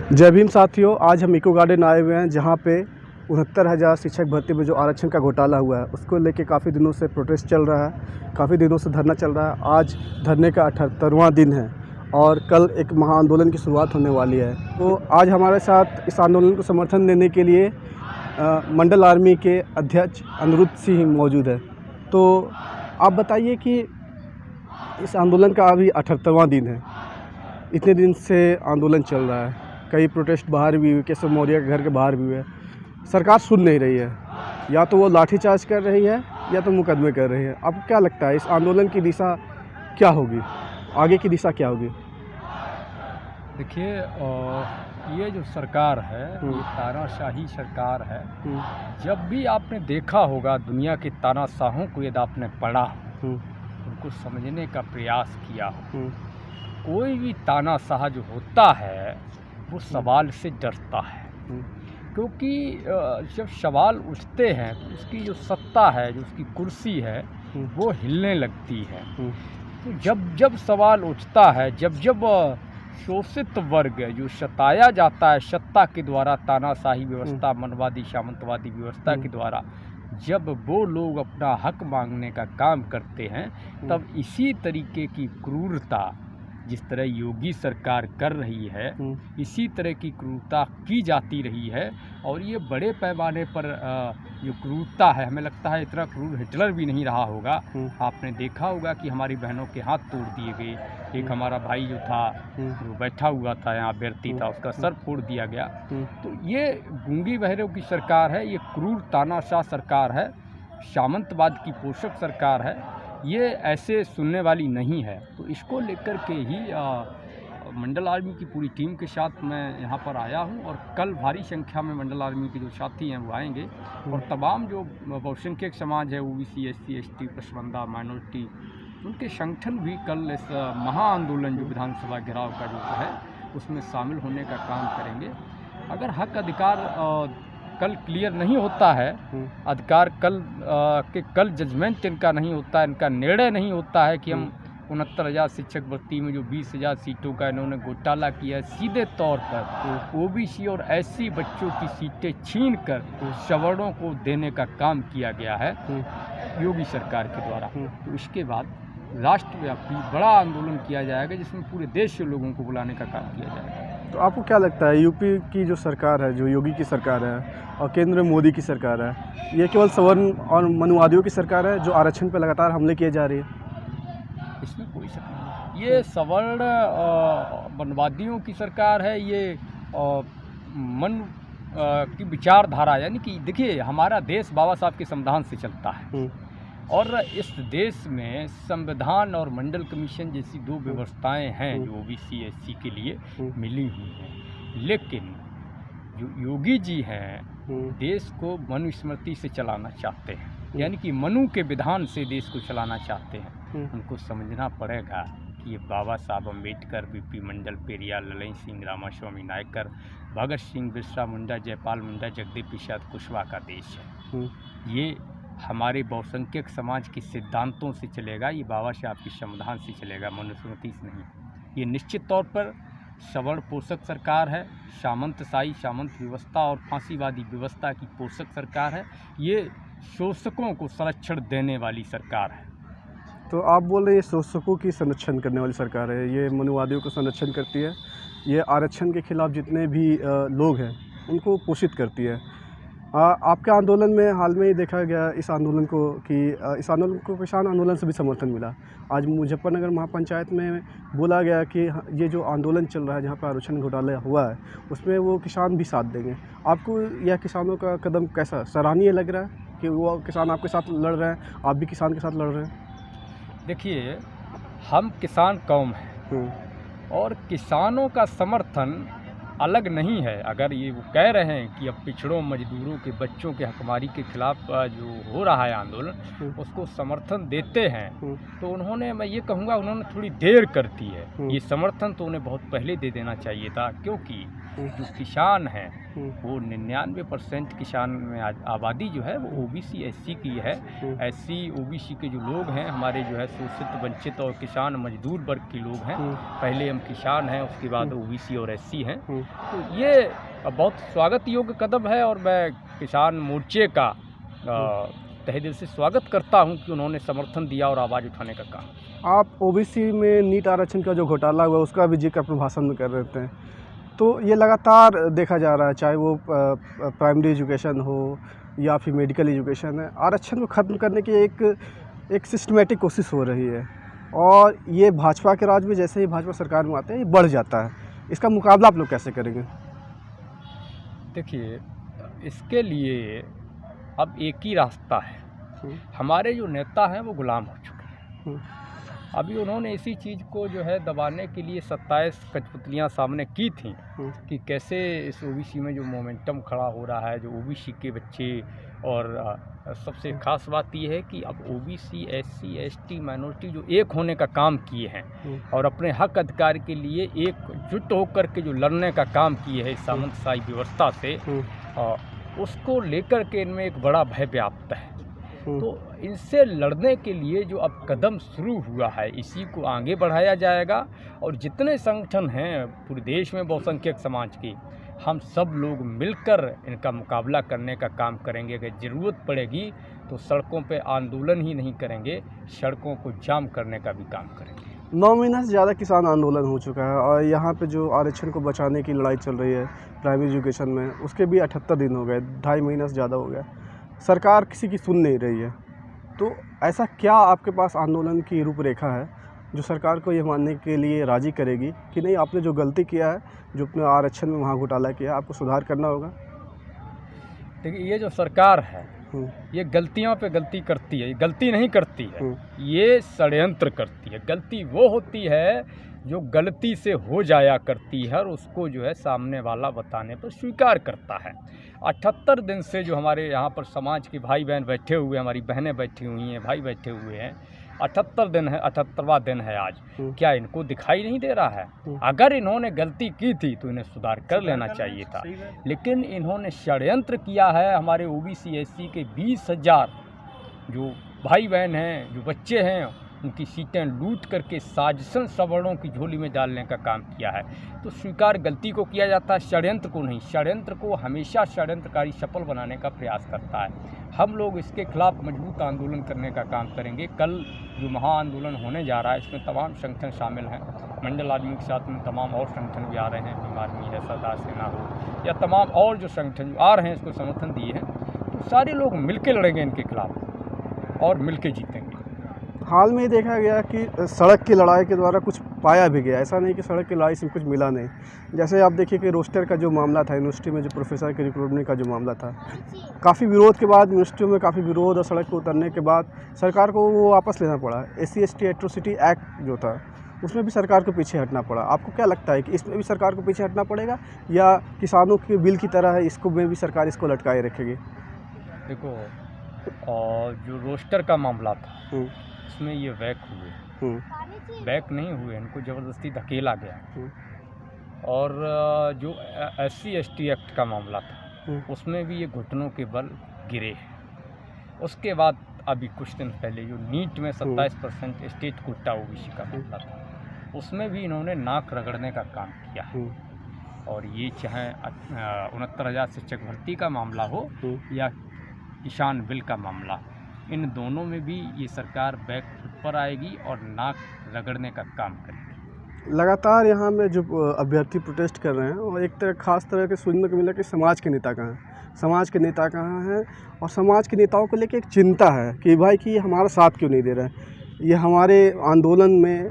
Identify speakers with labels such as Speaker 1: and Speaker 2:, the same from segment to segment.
Speaker 1: जय भीम साथियों, आज हम इको गार्डन आए हुए हैं जहां पे 69,000 शिक्षक भर्ती में जो आरक्षण का घोटाला हुआ है उसको लेके काफ़ी दिनों से प्रोटेस्ट चल रहा है, काफ़ी दिनों से धरना चल रहा है। आज धरने का 78वां दिन है और कल एक महाआंदोलन की शुरुआत होने वाली है। तो आज हमारे साथ इस आंदोलन को समर्थन देने के लिए मंडल आर्मी के अध्यक्ष अनिरुद्ध सिंह मौजूद है। तो आप बताइए कि इस आंदोलन का अभी 78वां दिन है, इतने दिन से आंदोलन चल रहा है, कई प्रोटेस्ट बाहर भी हुए, केशव मौर्य के घर के बाहर भी हुए। सरकार सुन नहीं रही है, या तो वो लाठीचार्ज कर रही है या तो मुकदमे कर रही है। आपको क्या लगता है इस आंदोलन की दिशा क्या होगी, आगे की दिशा क्या होगी?
Speaker 2: देखिए, ये जो सरकार है ये तानाशाही सरकार है। जब भी आपने देखा होगा दुनिया के तानाशाहों को, यदि आपने पढ़ा, उनको समझने का प्रयास किया, कोई भी तानाशाह जो होता है वो सवाल से डरता है, क्योंकि जब सवाल उठते हैं तो उसकी जो सत्ता है, जो उसकी कुर्सी है, वो हिलने लगती है। तो जब सवाल उठता है, जब शोषित वर्ग जो सताया जाता है सत्ता के द्वारा, तानाशाही व्यवस्था, मनवादी सामंतवादी व्यवस्था के द्वारा, जब वो लोग अपना हक मांगने का काम करते हैं, तब इसी तरीके की क्रूरता जिस तरह योगी सरकार कर रही है, इसी तरह की क्रूरता की जाती रही है। और ये बड़े पैमाने पर जो क्रूरता है, हमें लगता है इतना क्रूर हिटलर भी नहीं रहा होगा। आपने देखा होगा कि हमारी बहनों के हाथ तोड़ दिए गए। एक हमारा भाई जो था, जो बैठा हुआ था यहाँ अभ्यर्थी था, उसका सर फोड़ दिया गया। तो ये गूंगी बहरों की सरकार है, ये क्रूर तानाशाह सरकार है, सामंतवाद की पोषक सरकार है। ये ऐसे सुनने वाली नहीं है। तो इसको लेकर के ही मंडल आर्मी की पूरी टीम के साथ मैं यहाँ पर आया हूँ, और कल भारी संख्या में मंडल आर्मी के जो साथी हैं वो आएंगे, और तमाम जो बहुसंख्यक समाज है, OBC, SC, ST, Pasmanda, minority, उनके संगठन भी कल इस महाआंदोलन जो विधानसभा घेराव का जो है उसमें शामिल होने का काम करेंगे। अगर हक अधिकार कल क्लियर नहीं होता है, अधिकार कल जजमेंट इनका नहीं होता है, इनका निर्णय नहीं होता है कि हम 69,000 शिक्षक भर्ती में जो 20,000 सीटों का इन्होंने घोटाला किया है, सीधे तौर पर ओबीसी और एससी बच्चों की सीटें छीन कर सवर्णों को देने का काम किया गया है योगी सरकार के द्वारा। तो इसके बाद राष्ट्रव्यापी बड़ा आंदोलन किया जाएगा, जिसमें पूरे देश के लोगों को बुलाने का काम किया जाएगा।
Speaker 1: तो आपको क्या लगता है यूपी की जो सरकार है, जो योगी की सरकार है, और केंद्र में मोदी की सरकार है, ये केवल सवर्ण और मनुवादियों की सरकार है जो आरक्षण पर लगातार हमले किए जा रही है?
Speaker 2: इसमें कोई शक नहीं। ये सवर्ण मनवादियों की सरकार है, ये मन की विचारधारा, यानी कि देखिए, हमारा देश बाबा साहब के संविधान से चलता है, और इस देश में संविधान और मंडल कमीशन जैसी दो व्यवस्थाएं हैं जो ओबीसी एससी के लिए मिली हुई हैं। लेकिन जो योगी जी हैं, देश को मनुस्मृति से चलाना चाहते हैं, यानी कि मनु के विधान से देश को चलाना चाहते हैं। उनको समझना पड़ेगा कि ये बाबा साहब अम्बेडकर, बीपी मंडल, पेरियार, ललन सिंह, रामास्वामी नायकर, भगत सिंह, बिरसा मुंडा, जयपाल मुंडा, जगदीप प्रसाद कुशवाहा का देश है। ये हमारे बहुसंख्यक समाज के सिद्धांतों से चलेगा, ये बाबा साहब के संविधान से चलेगा, मनुस्मृति से नहीं। ये निश्चित तौर पर सवर्ण पोषक सरकार है, सामंतशाही, सामंत व्यवस्था और फांसीवादी व्यवस्था की पोषक सरकार है। ये शोषकों को संरक्षण देने वाली सरकार है।
Speaker 1: तो आप बोल रहे हैं शोषकों की संरक्षण करने वाली सरकार है, ये मनुवादियों को संरक्षण करती है, ये आरक्षण के खिलाफ जितने भी लोग हैं उनको पोषित करती है। आपके आंदोलन में हाल में ही देखा गया इस आंदोलन को किसान आंदोलन से भी समर्थन मिला। आज मुजफ्फरनगर महापंचायत में बोला गया कि ये जो आंदोलन चल रहा है, जहाँ पर आरक्षण घोटाला हुआ है, उसमें वो किसान भी साथ देंगे। आपको यह किसानों का कदम कैसा सराहनीय लग रहा है कि वो किसान आपके साथ लड़ रहे हैं, आप भी किसान के साथ लड़ रहे हैं?
Speaker 2: देखिए, हम किसान कौम हैं, और किसानों का समर्थन अलग नहीं है। अगर ये वो कह रहे हैं कि अब पिछड़ों, मजदूरों के बच्चों के हकमारी के खिलाफ जो हो रहा है आंदोलन, उसको समर्थन देते हैं, तो उन्होंने, मैं ये कहूँगा, उन्होंने थोड़ी देर कर दी है। ये समर्थन तो उन्हें बहुत पहले दे देना चाहिए था, क्योंकि जो किसान हैं वो 99% किसान में आबादी जो है वो ओबीसी एससी की है। एससी ओबीसी के जो लोग हैं हमारे जो है शोषित, वंचित और किसान मजदूर वर्ग के लोग हैं। पहले हम किसान हैं, उसके बाद ओबीसी और एससी हैं। तो ये बहुत स्वागत योग्य कदम है और मैं किसान मोर्चे का तहे दिल से स्वागत करता हूं कि उन्होंने समर्थन दिया और आवाज़ उठाने का काम।
Speaker 1: आप ओबीसी में नीट आरक्षण का जो घोटाला हुआ उसका भी जिक्र अपने भाषण में कर रहे थे, तो ये लगातार देखा जा रहा है, चाहे वो प्राइमरी एजुकेशन हो या फिर मेडिकल एजुकेशन है, आरक्षण को ख़त्म करने की एक सिस्टमेटिक कोशिश हो रही है और ये भाजपा के राज में जैसे ही भाजपा सरकार में आते हैं ये बढ़ जाता है। इसका मुकाबला आप लोग कैसे करेंगे?
Speaker 2: देखिए, इसके लिए अब एक ही रास्ता है। हमारे जो नेता हैं वो गुलाम हो चुके हैं। अभी उन्होंने इसी चीज़ को जो है दबाने के लिए 27 कठपुतलियाँ सामने की थी कि कैसे इस ओबीसी में जो मोमेंटम खड़ा हो रहा है, जो ओबीसी के बच्चे, और सबसे ख़ास बात यह है कि अब ओबीसी, एससी, एसटी, माइनॉरिटी जो एक होने का काम किए हैं और अपने हक अधिकार के लिए एकजुट होकर के जो लड़ने का काम किए हैं इस सामंतशाही व्यवस्था से, उसको लेकर के इनमें एक बड़ा भय व्याप्त है। तो इनसे लड़ने के लिए जो अब कदम शुरू हुआ है इसी को आगे बढ़ाया जाएगा और जितने संगठन हैं पूरे देश में बहुसंख्यक समाज के, हम सब लोग मिलकर इनका मुकाबला करने का काम करेंगे। अगर ज़रूरत पड़ेगी तो सड़कों पे आंदोलन ही नहीं करेंगे, सड़कों को जाम करने का भी काम करेंगे।
Speaker 1: 9 महीना से ज़्यादा किसान आंदोलन हो चुका है और यहाँ पे जो आरक्षण को बचाने की लड़ाई चल रही है प्राइमरी एजुकेशन में, उसके भी 78 दिन हो गए, 2.5 महीना से ज़्यादा हो गया। सरकार किसी की सुन नहीं रही है। तो ऐसा क्या आपके पास आंदोलन की रूपरेखा है जो सरकार को ये मानने के लिए राज़ी करेगी कि नहीं, आपने जो गलती किया है, जो अपने आरक्षण में वहाँ घोटाला किया है, आपको सुधार करना होगा?
Speaker 2: देखिए, ये जो सरकार है ये गलतियों पे गलती करती है, ये गलती नहीं करती है, ये षड्यंत्र करती है। गलती वो होती है जो गलती से हो जाया करती है और उसको जो है सामने वाला बताने पर स्वीकार करता है। 78 दिन से जो हमारे यहाँ पर समाज के भाई बहन बैठे हुए, हमारी बहनें बैठी हुई हैं, भाई बैठे हुए हैं, 78 दिन है, 78वां दिन है आज। क्या इनको दिखाई नहीं दे रहा है? अगर इन्होंने गलती की थी तो इन्हें सुधार कर लेना चाहिए था, लेकिन इन्होंने षड्यंत्र किया है। हमारे ओबीसी एससी के 20,000 जो भाई बहन हैं, जो बच्चे हैं, उनकी सीटें लूट करके साजिशन सवर्णों की झोली में डालने का काम किया है। तो स्वीकार गलती को किया जाता है, षड्यंत्र को नहीं। षड्यंत्र को हमेशा षड्यंत्रकारी सफल बनाने का प्रयास करता है। हम लोग इसके खिलाफ मजबूत आंदोलन करने का काम करेंगे। कल जो महाआंदोलन होने जा रहा है इसमें तमाम संगठन शामिल हैं। मंडल आदमी के साथ में तमाम और संगठन भी आ रहे हैं, भीम आर्मी है, सरदार सेना हो या तमाम और जो संगठन जो आ रहे हैं इसको समर्थन दिए हैं। तो सारे लोग मिलकर लड़ेंगे इनके खिलाफ और मिलकर जीतेंगे।
Speaker 1: हाल में देखा गया कि सड़क की लड़ाई के द्वारा कुछ पाया भी गया, ऐसा नहीं कि सड़क की लड़ाई से कुछ मिला नहीं। जैसे आप देखिए कि रोस्टर का जो मामला था, यूनिवर्सिटी में जो प्रोफेसर के रिक्रूटमेंट का जो मामला था, काफ़ी विरोध के बाद, यूनिवर्सिटी में काफ़ी विरोध और सड़क पर उतरने के बाद सरकार को वो वापस लेना पड़ा। SC/ST एट्रोसिटी एक्ट जो था उसमें भी सरकार को पीछे हटना पड़ा। आपको क्या लगता है कि इसमें भी सरकार को पीछे हटना पड़ेगा या किसानों के बिल की तरह है इसको में भी सरकार इसको लटकाए रखेगी?
Speaker 2: देखो, और जो रोस्टर का मामला था उसमें ये बैक हुए, बैक नहीं हुए, इनको ज़बरदस्ती धकेला गया। और जो SC/ST एक्ट का मामला था उसमें भी ये घुटनों के बल गिरे हैं। उसके बाद अभी कुछ दिन पहले जो नीट में 27% स्टेट कोटा ओबीसी का मामला था उसमें भी इन्होंने नाक रगड़ने का काम किया। और ये चाहे 69,000 शिक्षक भर्ती का मामला हो या किसान बिल का मामला, इन दोनों में भी ये सरकार बैक फुट पर आएगी और नाक रगड़ने का काम करेगी।
Speaker 1: लगातार यहाँ में जो अभ्यर्थी प्रोटेस्ट कर रहे हैं और एक तरह खास तरह के सुनने को मिला कि समाज के नेता कहाँ हैं, समाज के नेता कहाँ हैं, और समाज के नेताओं को लेकर एक चिंता है कि भाई कि हमारा साथ क्यों नहीं दे रहे हैं, ये हमारे आंदोलन में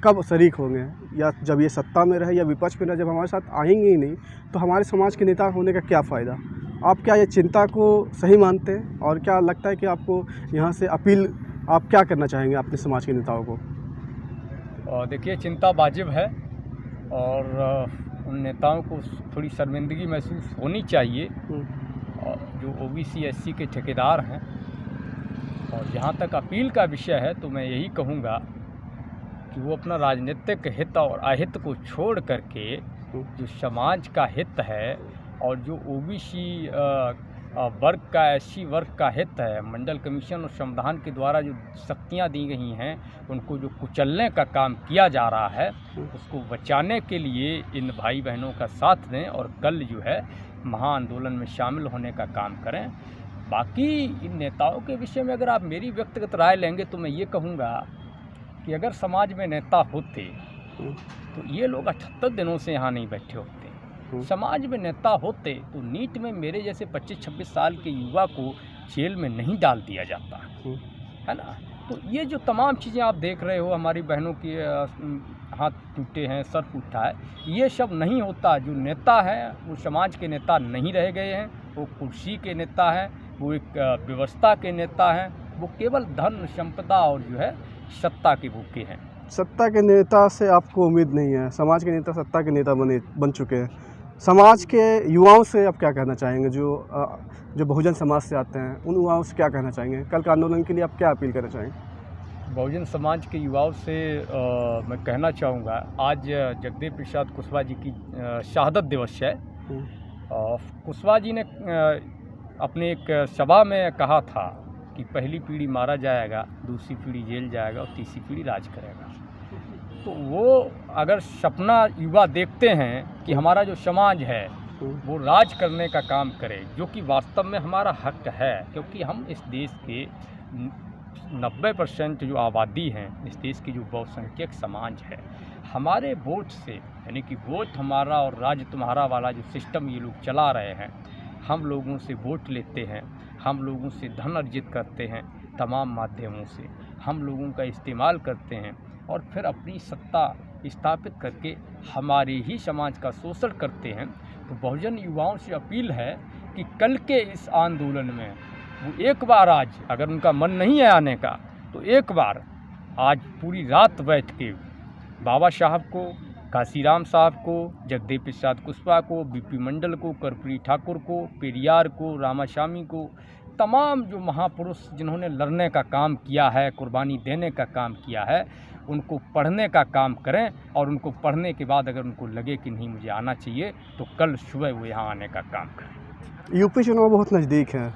Speaker 1: कब शरीक होंगे, या जब ये सत्ता में रहे या विपक्ष में रहे, जब हमारे साथ आएंगे ही नहीं तो हमारे समाज के नेता होने का क्या फ़ायदा। आप क्या ये चिंता को सही मानते हैं और क्या लगता है कि आपको यहाँ से अपील आप क्या करना चाहेंगे अपने समाज के नेताओं को?
Speaker 2: देखिए, चिंता वाजिब है और उन नेताओं को थोड़ी शर्मिंदगी महसूस होनी चाहिए जो ओबीसी एससी के ठेकेदार हैं। और जहाँ तक अपील का विषय है तो मैं यही कहूँगा कि वो अपना राजनीतिक हित और अहित को छोड़ करके जो समाज का हित है और जो ओबीसी वर्ग का, एससी वर्ग का हित है, मंडल कमीशन और संविधान के द्वारा जो शक्तियाँ दी गई हैं उनको जो कुचलने का काम किया जा रहा है, उसको बचाने के लिए इन भाई बहनों का साथ दें और कल जो है महाआंदोलन में शामिल होने का काम करें। बाकी इन नेताओं के विषय में अगर आप मेरी व्यक्तिगत राय लेंगे तो मैं ये कहूँगा कि अगर समाज में नेता होते तो ये लोग 78 दिनों से यहाँ नहीं बैठे होते। समाज में नेता होते तो नीट में मेरे जैसे 25-26 साल के युवा को जेल में नहीं डाल दिया जाता, है ना। तो ये जो तमाम चीज़ें आप देख रहे हो, हमारी बहनों के हाथ टूटे हैं, सर टूटा है, ये सब नहीं होता। जो नेता है वो समाज के नेता नहीं रह गए हैं, वो कुर्सी के नेता हैं, वो एक व्यवस्था के नेता हैं, वो केवल धन संपदा और जो है सत्ता के भूखे हैं।
Speaker 1: सत्ता के नेता से आपको उम्मीद नहीं है, समाज के नेता सत्ता के नेता बन चुके हैं। समाज के युवाओं से आप क्या कहना चाहेंगे, जो बहुजन समाज से आते हैं, उन युवाओं से क्या कहना चाहेंगे? कल के आंदोलन के लिए आप क्या अपील करना चाहेंगे?
Speaker 2: बहुजन समाज के युवाओं से मैं कहना चाहूँगा, आज जगदेव प्रसाद कुशवाहा जी की शहादत दिवस है। कुशवाहा जी ने अपने एक सभा में कहा था कि पहली पीढ़ी मारा जाएगा, दूसरी पीढ़ी जेल जाएगा और तीसरी पीढ़ी राज करेगा। तो वो अगर सपना युवा देखते हैं कि हमारा जो समाज है वो राज करने का काम करे, जो कि वास्तव में हमारा हक है, क्योंकि हम इस देश के 90% जो आबादी हैं, इस देश की जो बहुसंख्यक समाज है, हमारे वोट से, यानी कि वोट हमारा और राज तुम्हारा वाला जो सिस्टम ये लोग चला रहे हैं, हम लोगों से वोट लेते हैं, हम लोगों से धन अर्जित करते हैं, तमाम माध्यमों से हम लोगों का इस्तेमाल करते हैं और फिर अपनी सत्ता स्थापित करके हमारे ही समाज का शोषण करते हैं। तो बहुजन युवाओं से अपील है कि कल के इस आंदोलन में वो एक बार, आज अगर उनका मन नहीं है आने का, तो एक बार आज पूरी रात बैठ के बाबा साहब को, काशीराम साहब को, जगदेव प्रसाद कुशवाहा को, बीपी मंडल को, कर्पूरी ठाकुर को, पेरियार को, रामास्वामी को, तमाम जो महापुरुष जिन्होंने लड़ने का काम किया है, कुर्बानी देने का काम किया है, उनको पढ़ने का काम करें और उनको पढ़ने के बाद अगर उनको लगे कि नहीं मुझे आना चाहिए, तो कल सुबह वो यहाँ आने का काम करें।
Speaker 1: यूपी चुनाव बहुत नज़दीक है।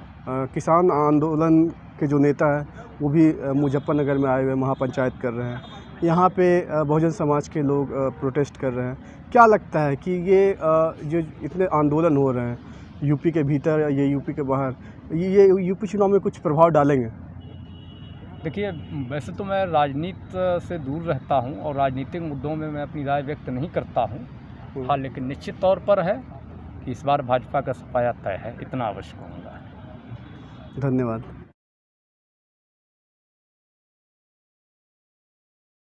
Speaker 1: किसान आंदोलन के जो नेता हैं वो भी मुजफ्फरनगर में आए हुए महापंचायत कर रहे हैं। यहाँ पे बहुजन समाज के लोग प्रोटेस्ट कर रहे हैं। क्या लगता है कि ये जो इतने आंदोलन हो रहे हैं यूपी के भीतर या ये यूपी के बाहर, ये यूपी चुनाव में कुछ प्रभाव डालेंगे?
Speaker 2: देखिए, वैसे तो मैं राजनीति से दूर रहता हूं और राजनीतिक मुद्दों में मैं अपनी राय व्यक्त नहीं करता हूं। हाँ, लेकिन निश्चित तौर पर है कि इस बार भाजपा का सफाया तय है, इतना अवश्य कहूँगा।
Speaker 1: धन्यवाद।